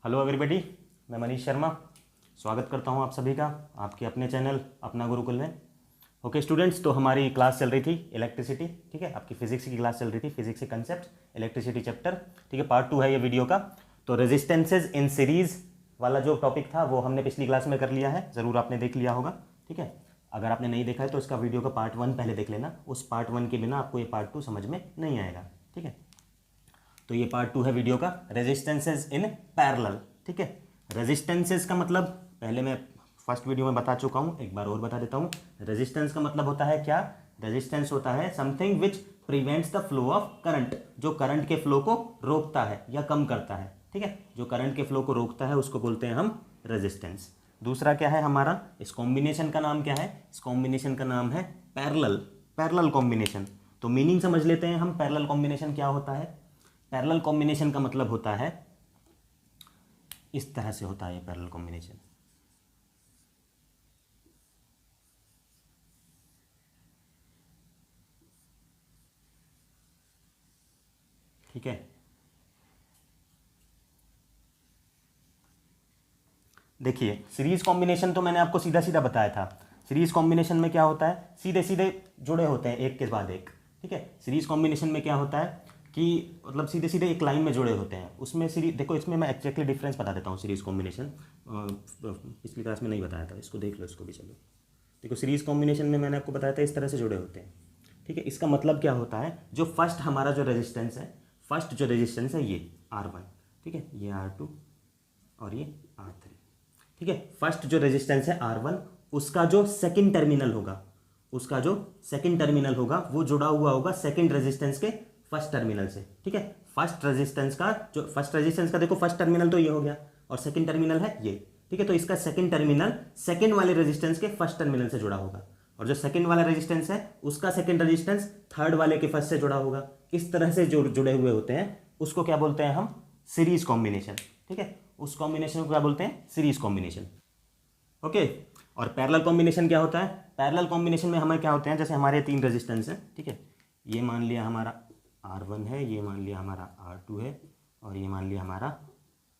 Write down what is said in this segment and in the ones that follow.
Hello everybody, मैं मनीष शर्मा स्वागत करता हूं आप सभी का आपके अपने चैनल अपना गुरुकुल में। ओके स्टूडेंट्स, तो हमारी क्लास चल रही थी इलेक्ट्रिसिटी, ठीक है। आपकी फिजिक्स की क्लास चल रही थी, फिजिक्स के कंसेप्ट इलेक्ट्रिसिटी चैप्टर, ठीक है। पार्ट 2 है ये वीडियो का। तो रेजिस्टेंसेज इन सीरीज वाला जो टॉपिक था वो हमने पिछली क्लास में कर लिया है, ज़रूर आपने देख लिया होगा, ठीक है। अगर आपने नहीं देखा है तो इसका वीडियो का पार्ट 1 पहले देख लेना, उस पार्ट 1 के बिना आपको ये पार्ट 2 समझ में नहीं आएगा, ठीक है। तो ये पार्ट 2 है वीडियो का, रेजिस्टेंसेज इन पैरेलल, ठीक है। रेजिस्टेंसेज का मतलब पहले मैं फर्स्ट वीडियो में बता चुका हूँ, एक बार और बता देता हूँ। रेजिस्टेंस का मतलब होता है क्या? रेजिस्टेंस होता है something which prevents the flow of current, जो करंट के फ्लो को रोकता है या कम करता है, ठीक है। जो करंट के फ्लो को रोकता है उसको बोलते हैं हम रेजिस्टेंस। दूसरा क्या है हमारा, इस कॉम्बिनेशन का नाम क्या है? इस कॉम्बिनेशन का नाम है पैरेलल, पैरेलल कॉम्बिनेशन। तो मीनिंग समझ लेते हैं हम, पैरेलल कॉम्बिनेशन क्या होता है। पैरेलल कॉम्बिनेशन का मतलब होता है, इस तरह से होता है ये पैरेलल कॉम्बिनेशन, ठीक है। देखिए सीरीज कॉम्बिनेशन तो मैंने आपको सीधा सीधा बताया था। सीरीज कॉम्बिनेशन में क्या होता है, सीधे सीधे जुड़े होते हैं एक के बाद एक, ठीक है। सीरीज कॉम्बिनेशन में क्या होता है कि मतलब सीधे सीधे एक लाइन में जुड़े होते हैं। उसमें सीरीज देखो, इसमें मैं एक्जैक्टली डिफरेंस बता देता हूँ। सीरीज कॉम्बिनेशन पिछली क्लास में नहीं बताया था, इसको देख लो, इसको भी चलो। देखो सीरीज कॉम्बिनेशन में मैंने आपको बताया था इस तरह से जुड़े होते हैं, ठीक है। इसका मतलब क्या होता है, जो फर्स्ट हमारा जो रेजिस्टेंस है, फर्स्ट जो रेजिस्टेंस है ये R1, ठीक है, ये R2 और ये R3, ठीक है। फर्स्ट जो रेजिस्टेंस है R1, उसका जो सेकंड टर्मिनल होगा, उसका जो सेकंड टर्मिनल होगा वो जुड़ा हुआ होगा सेकंड रेजिस्टेंस के फर्स्ट टर्मिनल से, ठीक है। फर्स्ट रेजिस्टेंस का देखो, फर्स्ट टर्मिनल तो ये हो गया और सेकंड टर्मिनल है ये, ठीक है। तो इसका सेकंड टर्मिनल सेकंड वाले रेजिस्टेंस के फर्स्ट टर्मिनल से जुड़ा होगा, और जो सेकंड वाला रेजिस्टेंस है उसका सेकंड रेजिस्टेंस थर्ड वाले के फर्स्ट से जुड़ा होगा। इस तरह से जो जुड़े हुए होते हैं उसको क्या बोलते हैं हम? सीरीज कॉम्बिनेशन, ठीक है। उस कॉम्बिनेशन को क्या बोलते हैं? Series combination, okay. और पैरेलल कॉम्बिनेशन क्या होता है? पैरेलल कॉम्बिनेशन में हमें क्या होते हैं, जैसे हमारे तीन रेजिस्टेंस हैं, ठीक है। ये मान लिया हमारा R1 है, ये मान लिया हमारा R2 है, और ये मान लिया हमारा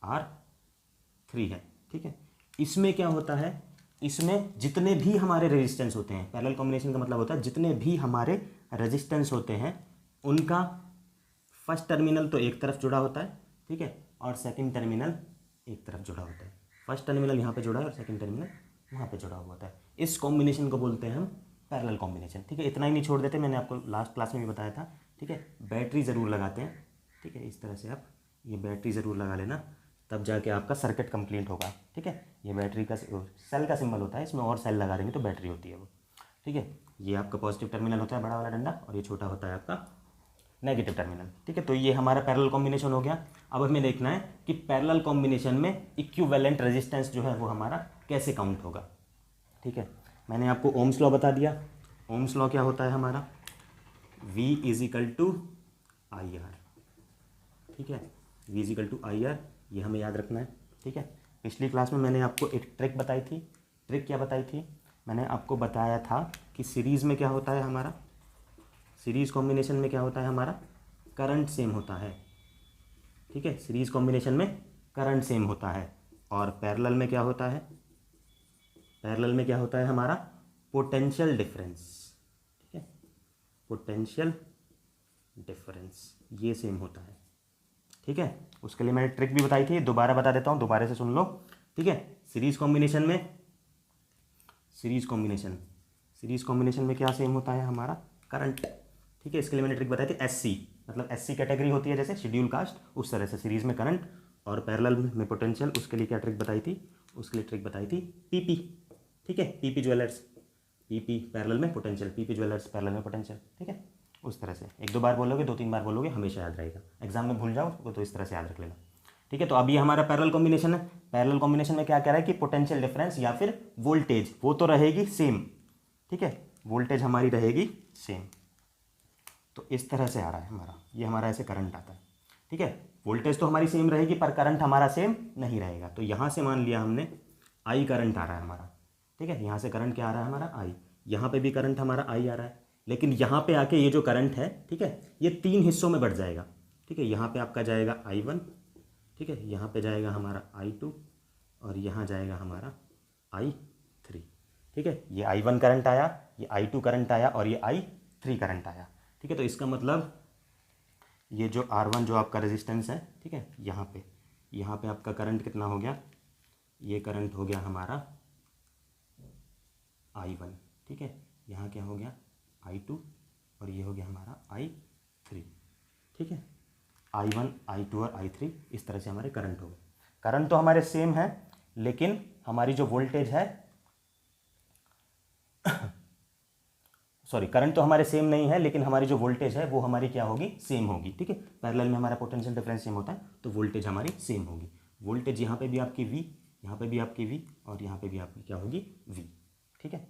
R3 है, ठीक है। इसमें क्या होता है, इसमें जितने भी हमारे रेजिस्टेंस होते हैं, पैरेलल कॉम्बिनेशन का मतलब होता है जितने भी हमारे रेजिस्टेंस होते हैं उनका फर्स्ट टर्मिनल तो एक तरफ जुड़ा होता है, ठीक है, और सेकंड टर्मिनल एक तरफ जुड़ा होता है। फर्स्ट टर्मिनल यहाँ पे जुड़ा है और सेकंड टर्मिनल वहाँ पे जुड़ा हुआ होता है। इस कॉम्बिनेशन को बोलते हैं हम पैरेलल कॉम्बिनेशन, ठीक है। इतना ही नहीं छोड़ देते, मैंने आपको लास्ट क्लास में भी बताया था, ठीक है। बैटरी ज़रूर लगाते हैं, ठीक है। इस तरह से आप ये बैटरी ज़रूर लगा लेना, तब जाके आपका सर्किट कंप्लीट होगा, ठीक है। ये बैटरी का सेल का सिंबल होता है, इसमें और सेल लगा देंगे तो बैटरी होती है वो, ठीक है। ये आपका पॉजिटिव टर्मिनल होता है बड़ा वाला डंडा, और ये छोटा होता है आपका नेगेटिव टर्मिनल, ठीक है। तो ये हमारा पैरेलल कॉम्बिनेशन हो गया। अब हमें देखना है कि पैरेलल कॉम्बिनेशन में इक्विवेलेंट रेजिस्टेंस जो है वो हमारा कैसे काउंट होगा, ठीक है। मैंने आपको ओम्स लॉ बता दिया। ओम्स लॉ क्या होता है हमारा? V is equal to IR, ठीक है। V is equal to IR, ये हमें याद रखना है, ठीक है। पिछली क्लास में मैंने आपको एक ट्रिक बताई थी। ट्रिक क्या बताई थी? मैंने आपको बताया था कि सीरीज़ में क्या होता है हमारा, सीरीज कॉम्बिनेशन में क्या होता है हमारा, करंट सेम होता है, ठीक है। सीरीज कॉम्बिनेशन में करंट सेम होता है। और पैरेलल में क्या होता है? पैरेलल में क्या होता है हमारा? पोटेंशियल डिफरेंस, ठीक है। पोटेंशियल डिफरेंस ये सेम होता है, ठीक है। उसके लिए मैंने ट्रिक भी बताई थी, दोबारा बता देता हूँ, दोबारा से सुन लो, ठीक है। सीरीज कॉम्बिनेशन में क्या सेम होता है हमारा? करंट, ठीक है। इसके लिए मैंने ट्रिक बताई थी SC, मतलब SC कैटेगरी होती है जैसे शेड्यूल कास्ट, उस तरह से सीरीज में करंट और पैरेलल में पोटेंशियल। उसके लिए क्या ट्रिक बताई थी? उसके लिए ट्रिक बताई थी PP, ठीक है। PP ज्वेलर्स, PP पैरेलल में पोटेंशियल, PP ज्वेलर्स पैरेलल में पोटेंशियल, ठीक है। उस तरह से एक दो बार बोलोगे, दो तीन बार बोलोगे, हमेशा याद रहेगा। एग्जाम में भूल जाओ तो इस तरह से याद रख लेना, ठीक है। तो अब ये हमारा पैरेलल कॉम्बिनेशन है। पैरेलल कॉम्बिनेशन में क्या कह रहा है कि पोटेंशियल डिफरेंस या फिर वोल्टेज वो तो रहेगी सेम, ठीक है। वोल्टेज हमारी रहेगी सेम। तो इस तरह से आ रहा है हमारा, ये हमारा ऐसे करंट आता है, ठीक है। वोल्टेज तो हमारी सेम रहेगी पर करंट हमारा सेम नहीं रहेगा। तो यहाँ से मान लिया हमने I करंट आ रहा है हमारा, ठीक है। यहाँ से करंट क्या आ रहा है हमारा? I। यहाँ पे भी करंट हमारा I आ रहा है, लेकिन यहाँ पे आके ये जो करंट है, ठीक है, ये तीन हिस्सों में बढ़ जाएगा, ठीक है। यहाँ पे आपका जाएगा I1, ठीक है, यहाँ पे जाएगा हमारा I2 और यहाँ जाएगा हमारा I3। ठीक है, ये I1 करंट आया, ये I2 करंट आया और ये I3 करंट आया। ठीक है, तो इसका मतलब ये जो R1 जो आपका रेजिस्टेंस है, ठीक है, यहाँ पे आपका करंट कितना हो गया, ये करंट हो गया हमारा I1। ठीक है, यहाँ क्या हो गया I2 और ये हो गया हमारा I3। ठीक है, I1 I2 और I3 इस तरह से हमारे करंट हो गए। करंट तो हमारे सेम है, लेकिन हमारी जो वोल्टेज है सॉरी, करंट तो हमारे सेम नहीं है, लेकिन हमारी जो वोल्टेज है वो हमारी क्या होगी, सेम होगी। ठीक है, पैरेलल में हमारा पोटेंशियल डिफरेंस सेम होता है, तो वोल्टेज हमारी सेम होगी। वोल्टेज यहाँ पे भी आपकी V, यहाँ पे भी आपकी V और यहाँ पे भी आपकी क्या होगी, V। ठीक है,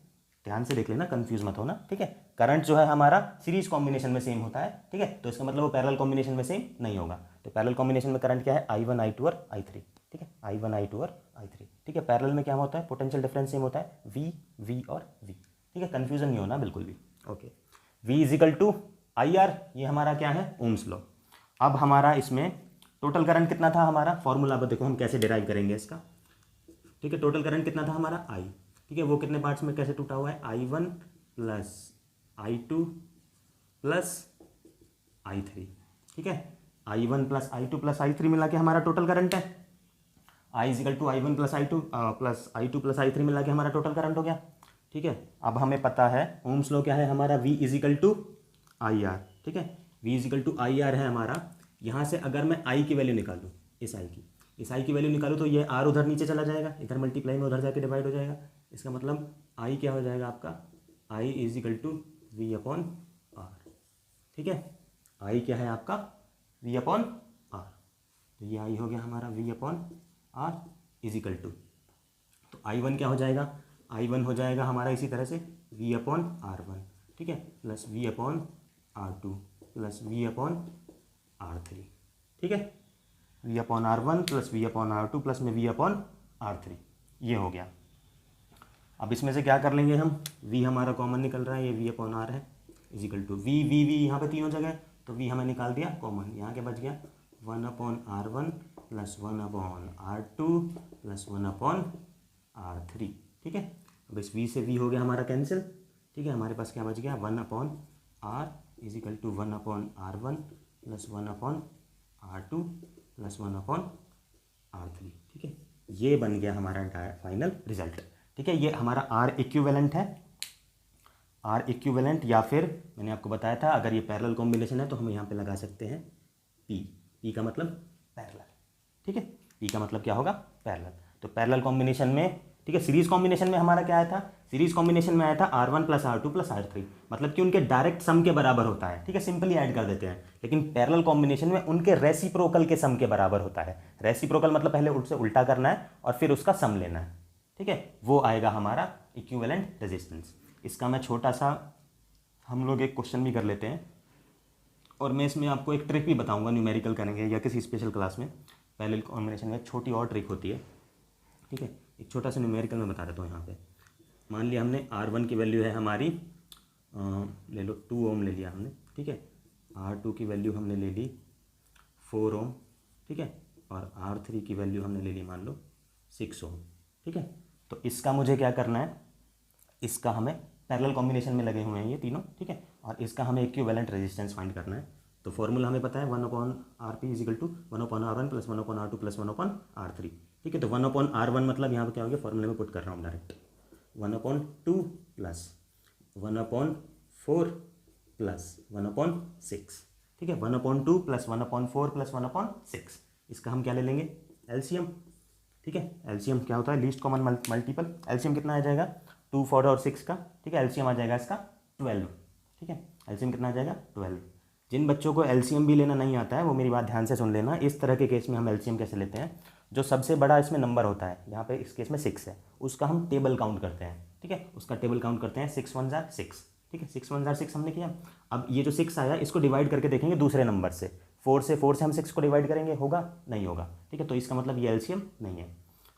ध्यान से देख लेना, कंफ्यूज मत होना। ठीक है, करंट जो है हमारा सीरीज कॉम्बिनेशन में सेम होता है। ठीक है, तो इसका मतलब वो पैरेलल कॉम्बिनेशन में सेम नहीं होगा। तो पैरेलल कॉम्बिनेशन में करंट क्या है, I1 I2 और I3। ठीक है, I1 I2 और I3। ठीक है, पैरेलल में क्या होता है, पोटेंशियल डिफरेंस सेम होता है, V और V। ठीक है, कंफ्यूजन नहीं होना बिल्कुल भी। Okay, V is equal to IR, ये हमारा क्या है, ओम्स लॉ। अब हमारा इसमें टोटल करंट कितना था हमारा, फॉर्मूला अब देखो हम कैसे डिराइव करेंगे इसका। ठीक है, टोटल करंट कितना था हमारा I। ठीक है, वो कितने पार्ट्स में कैसे टूटा हुआ है, I1 plus I2 plus I3। ठीक है, I1 plus I2 plus I3 मिला के हमारा टोटल करंट है। I is equal to I1 plus I2 plus I2 plus I3 मिला के हमारा टोटल करंट हो गया। ठीक है, अब हमें पता है ओम्स लॉ क्या है हमारा, V इजिकल टू IR। ठीक है, V इजिकल टू IR है हमारा। यहाँ से अगर मैं I की वैल्यू निकालूँ, इस I की वैल्यू निकालूँ, तो ये R उधर नीचे चला जाएगा, इधर मल्टीप्लाई में उधर जाके डिवाइड हो जाएगा। इसका मतलब I क्या हो जाएगा आपका, I is equal to V upon R। ठीक है, I क्या है आपका, V अपॉन R। तो ये I हो गया हमारा V upon R is equal to, तो I1 क्या हो जाएगा, I1 हो जाएगा हमारा इसी तरह से V अपॉन R1। ठीक है, plus V upon R2 plus V upon R3। ठीक है, V upon R1 plus V upon R2 plus में V अपॉन R3, ये हो गया। अब इसमें से क्या कर लेंगे हम, V हमारा कॉमन निकल रहा है, ये V अपॉन R है इजिकल टू V यहाँ पे तीनों जगह, तो V हमें निकाल दिया कॉमन, यहाँ के बच गया 1 upon R1 plus 1 upon R2 plus 1 upon R3। ठीक है, अब इस V से V हो गया हमारा कैंसिल। ठीक है, हमारे पास क्या बच गया, 1 upon R is equal to 1 upon R1 plus 1 upon R2 plus 1 upon R3। ठीक है, ये बन गया हमारा फाइनल रिजल्ट। ठीक है, ये हमारा R इक्विवेलेंट है, R इक्विवेलेंट, या फिर मैंने आपको बताया था अगर ये पैरेलल कॉम्बिनेशन है तो हम यहाँ पे लगा सकते हैं P का मतलब पैरेलल। ठीक है, P का मतलब क्या होगा, पैरेलल। तो पैरेलल कॉम्बिनेशन में, ठीक है, सीरीज कॉम्बिनेशन में हमारा क्या आया था, सीरीज कॉम्बिनेशन में आया था R1 plus R2 plus R3, मतलब कि उनके डायरेक्ट सम के बराबर होता है। ठीक है, सिंपली ऐड कर देते हैं। लेकिन पैरेलल कॉम्बिनेशन में उनके रेसिप्रोकल के सम के बराबर होता है। रेसिप्रोकल मतलब पहले उससे उल्टा करना है और फिर उसका सम लेना है। ठीक है, वो आएगा हमारा इक्विवेलेंट रेजिस्टेंस। इसका मैं छोटा सा हम लोग एक क्वेश्चन भी कर लेते हैं, और मैं इसमें आपको एक ट्रिक भी बताऊंगा, न्यूमेरिकल करेंगे या किसी स्पेशल क्लास में। पैरेलल कॉम्बिनेशन में एक छोटी और ट्रिक होती है। ठीक है, एक छोटा सा न्यूमेरिकल में बता देता हूँ। यहाँ पे मान लिया हमने R1 की वैल्यू है हमारी, ले लो 2 ओम ले लिया हमने। ठीक है, R2 की वैल्यू हमने ले ली 4 ओम। ठीक है, और R3 की वैल्यू हमने ले ली मान लो 6 ओम। ठीक है, तो इसका मुझे क्या करना है, इसका हमें पैरेलल कॉम्बिनेशन में लगे हुए हैं ये तीनों। ठीक है, और इसका हमें इक्विवेलेंट रेजिस्टेंस फाइंड करना है। तो फॉर्मूला हमें पता है 1 upon RP is equal to 1 upon R1 plus 1 upon R2 plus 1 upon R3। ठीक है, तो 1 अपॉन R1 मतलब यहाँ पे क्या हो गया, फॉर्मूले में पुट कर रहा हूँ direct, 1 upon 2 plus 1 upon 4 plus 1 upon 6। ठीक है, 1 upon 2 plus 1 upon 4 plus 1 upon 6, इसका हम क्या ले लेंगे, एलसीएम। ठीक है, एलसीएम क्या होता है, लीस्ट कॉमन मल्टीपल। एलसीएम कितना आ जाएगा, 2, 4 और 6 का। ठीक है, एलसीएम आ जाएगा इसका 12। ठीक है, एलसीएम कितना आ जाएगा, 12। जिन बच्चों को एलसीएम भी लेना नहीं आता है वो मेरी बात ध्यान से सुन लेना। इस तरह के केस में हम एलसीएम कैसे लेते हैं, जो सबसे बड़ा इसमें नंबर होता है, यहाँ पे इस केस में 6 है, उसका हम टेबल काउंट करते हैं। ठीक है, उसका टेबल काउंट करते हैं, 6 1 जार 6। ठीक है, 6 1 जार 6 हमने किया। अब ये जो 6 आया इसको डिवाइड करके देखेंगे दूसरे नंबर से, 4 से हम 6 को डिवाइड करेंगे, होगा नहीं होगा। ठीक है, तो इसका मतलब ये एलसीएम नहीं है।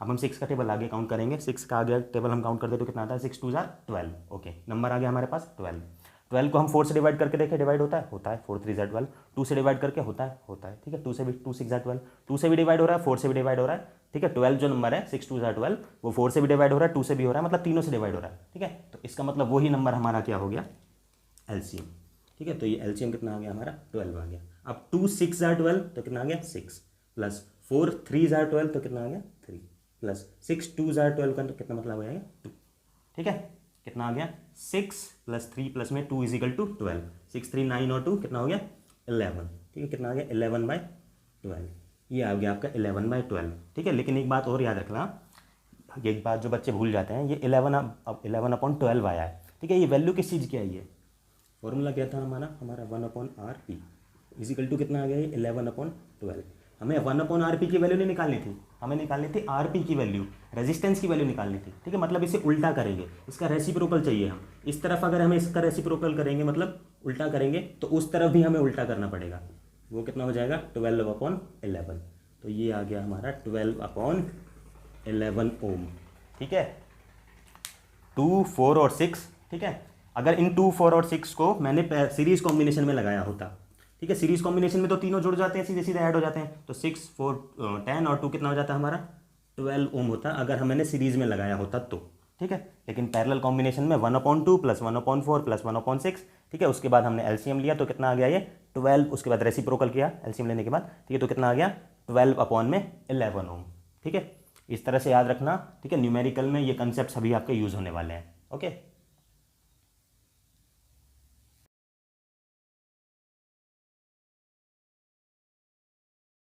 अब हम 6 का टेबल आगे काउंट करेंगे, 6 का आगे टेबल हम काउंट करते तो कितना आता है, 6 2 जार 12। ओके, नंबर आ गया हमारे पास 12। 12 को हम 4 से डिवाइड करके देखें, डिवाइड होता है 4 3 12। 2 से डिवाइड करके होता है, ठीक है, 2 से भी 2 6 12। 2 से भी डिवाइड हो रहा है, 4 से भी डिवाइड हो रहा है, ठीक है। 12 जो नंबर है 6 2 12, वो 4 से भी डिवाइड हो रहा है, 2 से भी हो रहा है, मतलब तीनों से डिवाइड हो रहा है, ठीक है। तो इसका मतलब वही नंबर हमारा क्या हो गया, एलसीएम, ठीक है। तो ये एलसीएम कितना आ गया हमारा, 12 आ गया। अब 2 6 12 तो कितना आ गया 6, प्लस 4 3 12 तो कितना आ गया 3, प्लस 6 2 12 का तो कितना मतलब हो जाएगा 2, ठीक है। कितना आ गया 6 प्लस 3 प्लस में 2 इज इक्वल टू 12, 6 3 9 और 2 कितना हो गया 11, ठीक है। कितना आ गया 11/12, ये आ गया आपका 11/12, ठीक है। लेकिन एक बात और याद रखना, एक बात जो बच्चे भूल जाते हैं, ये 11/12 आया है, ठीक है। ये वैल्यू किस चीज़ की आई है, फॉर्मूला क्या था हमारा 1/RP इज इक्वल टू कितना आ गया ये 11/12। हमें 1/RP की वैल्यू नहीं निकालनी थी, हमें निकालनी थी RP की वैल्यू, रेजिस्टेंस की वैल्यू निकालनी थी, ठीक है। मतलब इसे उल्टा करेंगे, इसका रेसिप्रोकल चाहिए हम, इस तरफ अगर हमें इसका रेसिप्रोकल करेंगे मतलब उल्टा करेंगे, तो उस तरफ भी हमें उल्टा करना पड़ेगा। वो कितना हो जाएगा 12/11, तो ये आ गया हमारा 12/11 ओम, ठीक है। 2 4 और 6, ठीक है। अगर इन 2 4 और 6 को मैंने सीरीज कॉम्बिनेशन में लगाया होता, ठीक है, सीरीज कॉम्बिनेशन में तो तीनों जुड़ जाते हैं, सीधे सीधे ऐड हो जाते हैं, तो 6 4 10 और 2 कितना हो जाता है हमारा 12 ओम होता, अगर हमने सीरीज में लगाया होता तो, ठीक है। लेकिन पैरेलल कॉम्बिनेशन में 1/2 प्लस 1/4 प्लस 1/6, ठीक है। उसके बाद हमने एलसीएम लिया तो कितना आ गया ये 12, उसके बाद रेसिप्रोकल किया एलसीएम लेने के बाद, ठीक है। तो कितना आ गया 12/11 ओम, ठीक है। इस तरह से याद रखना, ठीक है। न्यूमेरिकल में ये कंसेप्ट सभी आपके यूज़ होने वाले हैं, ओके।